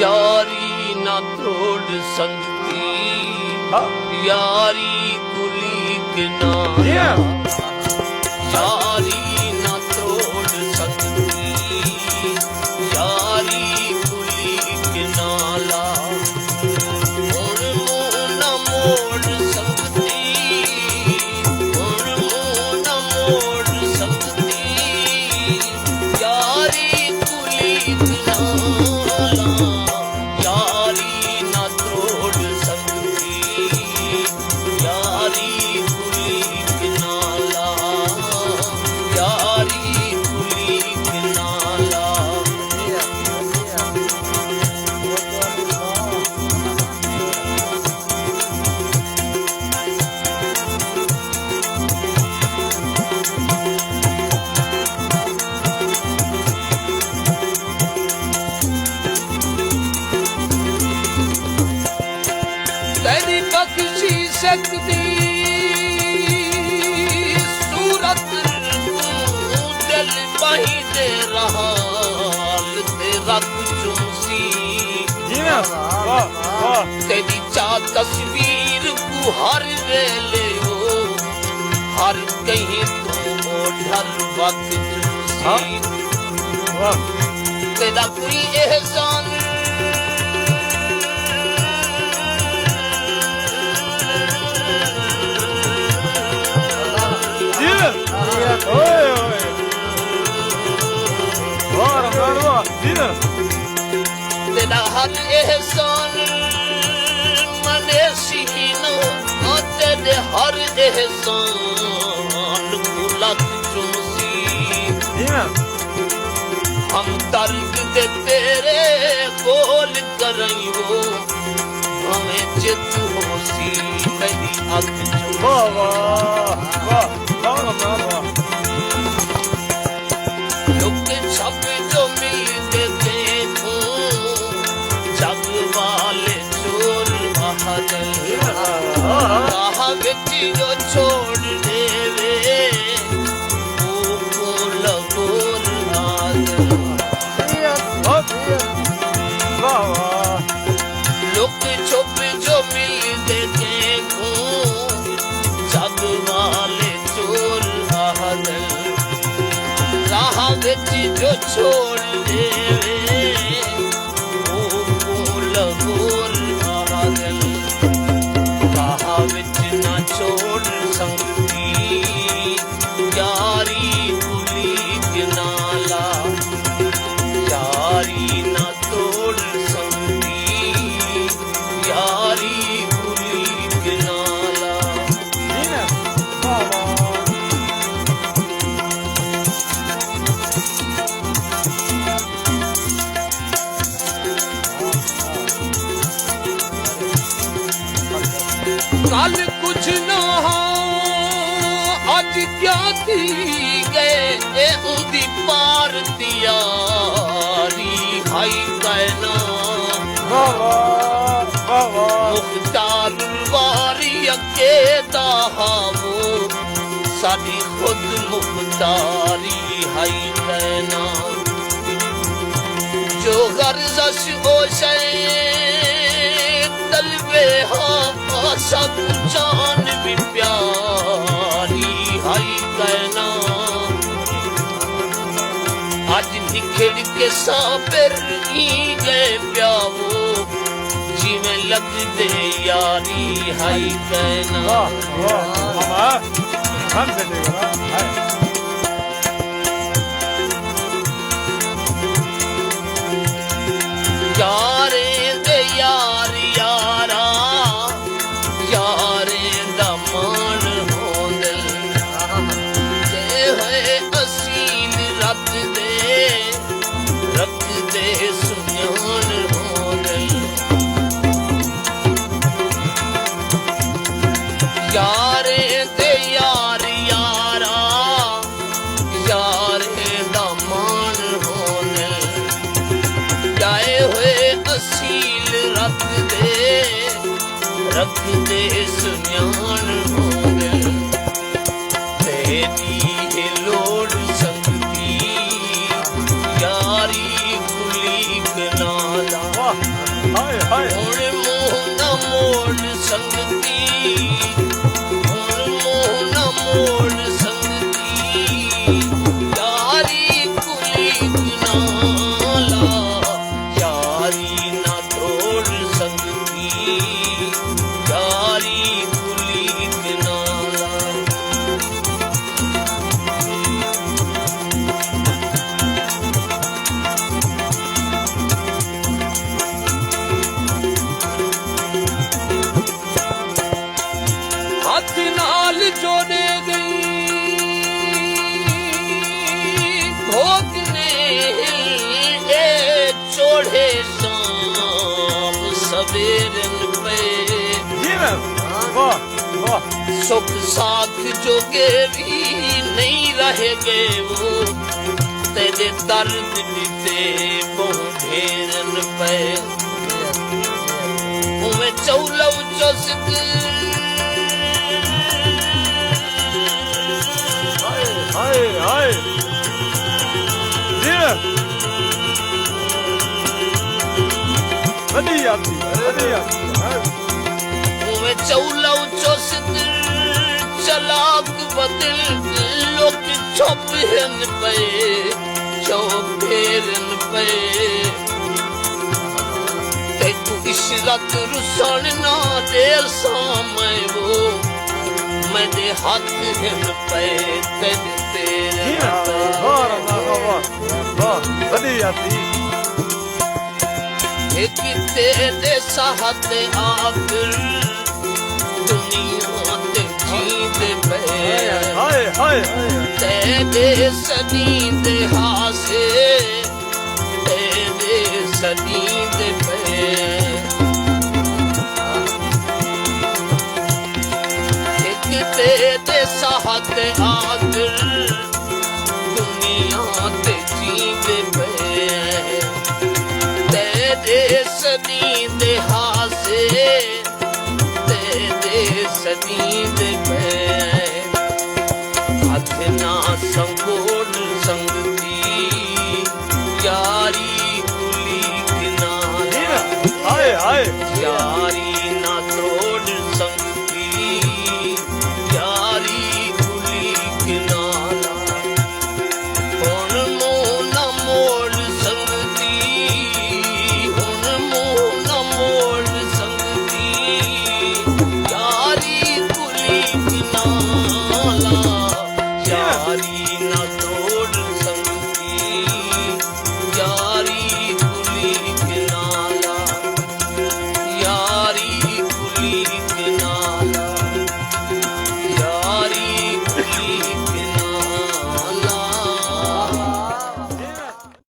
यारी ना तोड़ सकती, यारी कुली के नाम, यारी ना तोड़ सकती, यारी कुली के नाला, और मुँह न मोड़ सकती, और मुँह न मोड़ सकती, यारी कुली के नाला, यारी ना तोड़ सकती, यारी कुली के नाला, यारी कुली के नाला। तेरी बख्शी सकती सूरत दिल बही दे रहा तेरा चुमसी, तेरी चा तस्वीर को हर वेले हो, हर कहीं तो हर वक्त चुमसी, तेरा कोई एहसान तेरा हर एहसान मने सीनो, और तेरे हर एहसान गुलक चुमसी, हम दर्द दे तेरे बोल करियो, हमें चित होसी मेरी अख लुक छप जो मिलते देखो, जग वाले चोर बहादुर, कहा बिच जो छोड़ देवे वो बोल बोल लुक छुप जो मिलते देखो, जग वाले चोर बहादुर, राह विच जो छोड़ देवे वो बोल बोल बहादुर, राह विच ना छोड़ सकती, यारी कुली के नाला, यारी ना तोड़ सकती, यारी कुली के नाला। कल कुछ ना हो अज क्या थी गए उदी पार तियारी, हाई कहना मुख्तार वारी अगे दाहावो, साडी खुद मुख्तारी हाई कहना, जो गर्जश हो शे तलबे हाँ सब जान भी प्यारी हाई कहना, आज निखिड़ के साबिर ही गए प्यावो, जिमें लग दे यारी हाई कहना। यारे दे यार यारा, यारे दा मान होंदल, जे है असील रख दे सुन्यान होंदल, यारे दे यार यारा, यारे दा मान होंदल, जाए हुए असील रख दे सुन्यान होंदल, तेरी है लोड़ संगती, यारी कुली के नाला। ਹਾਏ ਹਾਏ ਹੁਣ ਮੂੰਹ ਨਾ ਮੋੜ ਸੰਗਤੀ, ਹੁਣ ਮੂੰਹ ਨਾ ਮੋੜ ਸੰਗਤੀ, ਯਾਰੀ ਕੁਲੀਕ ਨਾ ਲਾ, ਯਾਰੀ ਨਾ ਤੋੜ ਸੰਗਤੀ, ਯਾਰੀ ਕੁਲੀਕ ਨਾ ਲਾ। ਹੱਥ ਨਾਲ ਜੋੜੇ ਗਈ ਭੋਗ ਨੇ ਇਹ ਚੋੜੇ ਸ਼ਾਮ ਸਵੇਰਨ ਪਏ, ਜੀ ਮੈਮ ਵਾਹ ਵਾਹ ਸੁਖ ਸਾਥ ਜੋਗੇ ਵੀ ਨਹੀਂ ਰਹੇ ਗਏ ਉਹ, ਤੇਰੇ ਦਰਦ ਦਿੱਤੇ ਬਹੁ ਢੇਰਨ ਪਏ। ਉਵੇਂ ਚੌਲਵ ਚੁਸਕ ਹਾਏ ਹਾਏ ਜੀ ਮੈਮ ਵਧੀਆ ਸੀ ਵਧੀਆ ਉਵੇਂ ਚੌਲਵ ਚੁਸਕ ਚਲਾਕ ਬਦਲ ਲੋਕ ਚੁੱਪ ਹਨ ਪਏ, ਚੁੱਪ ਫੇਰਨ ਪਏ। ਤੇ ਤੂੰ ਇਸ਼ਰਤ ਰੁਸਣ ਨਾ ਦੇ ਸਾਵੇਂ ਉਹ, ਮੇਰੇ ਹੱਥ ਹਨ ਪਏ ਤੇ ਤੇਰੇ ਪਏ। ਵਾਹ ਵਧੀਆ ਸੀ ਇੱਕ ਤੇਰੇ ਸਾਹਤ ਆਖਰ ਦੁਨੀਆ ਤੇ ਜੀਂਦੇ ਪਏ, ਹਾਏ ਹਾਏ ਤੇਰੇ ਸਦੀ ਦੇ ਹਾਸੇ, ਤੇਰੇ ਸਦੀ ਦੇ ਪਏ। ਇੱਕ ਤੇਰੇ ਸਾਹਤ ਆਖਰ ਦੁਨੀਆ ਤੇ ਜੀਂਦੇ ਪਏ, ਤੇਰੇ ਸਦੀ ਦੇ ਹਾਸੇ, ਤੇਰੇ ਸਦੀ ਦੇ ਪਏ। ਹੱਥ ਨਾ ਸੰਗੋੜ ਸੰਗਤੀ, ਯਾਰੀ ਕੁਲੀਕ ਨਾ ਲਾ, ਹਾਏ ਹਾਏ ਯਾਰੀ